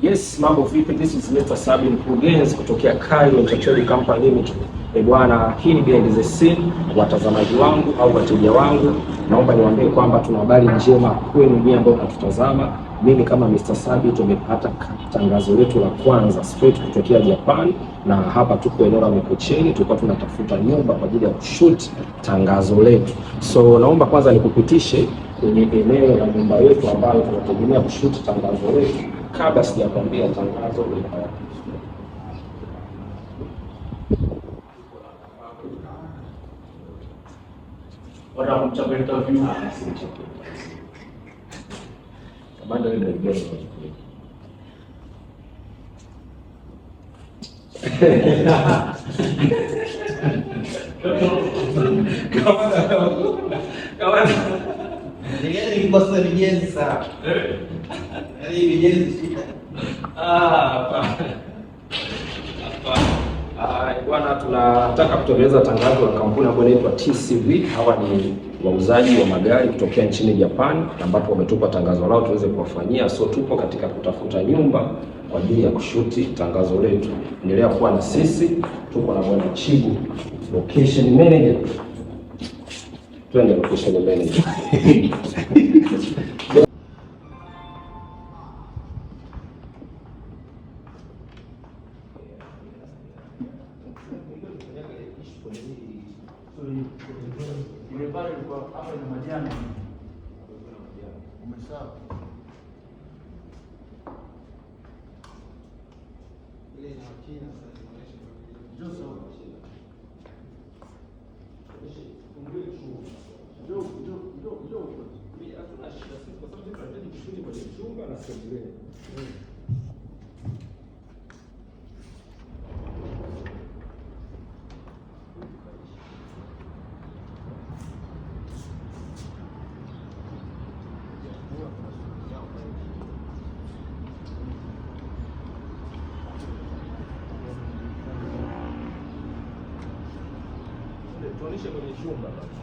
Yes, mambo vipi? This is Mr. Sabi, mkurugenzi kutokea Cairo Entertainment Company Limited. Bwana, hii ni behind the scene. Watazamaji wangu au wateja wangu, naomba niwaambie kwamba tuna habari njema kwenu nyinyi ambao mnatutazama. Mimi kama Mr. Sabi tumepata tangazo letu la kwanza straight kutokea Japan, na hapa tuko eneo la Mikocheni. Tulikuwa tunatafuta nyumba kwa ajili ya kushoot tangazo letu. So naomba kwanza nikupitishe kwenye eneo la nyumba yetu ambayo tunategemea kushoot tangazo letu. Kabla sijakwambia tangazo Orang mencapai interview. Kamanda wewe ndio gani? Kamanda. Ni bosa vijenzi sana. Yaani vijenzi shida. Bwana, tunataka kutengeneza tangazo la kampuni ambayo inaitwa TCV. Hawa ni wauzaji wa magari kutokea nchini Japan, ambapo wametupa tangazo lao tuweze kuwafanyia. So tupo katika kutafuta nyumba kwa ajili ya kushuti tangazo letu. Endelea kuwa na sisi, tuko na bwana Chibu, location manager. Twende location manager. Yule pale alikuwa hapa na majani. Umesahau. Ile ina China sasa inaonyesha Joso. Mimi hatuna shida sisi kwa sababu tunahitaji kushuti kwenye chumba na sebuleni. Tuoneshe kwenye chumba basi.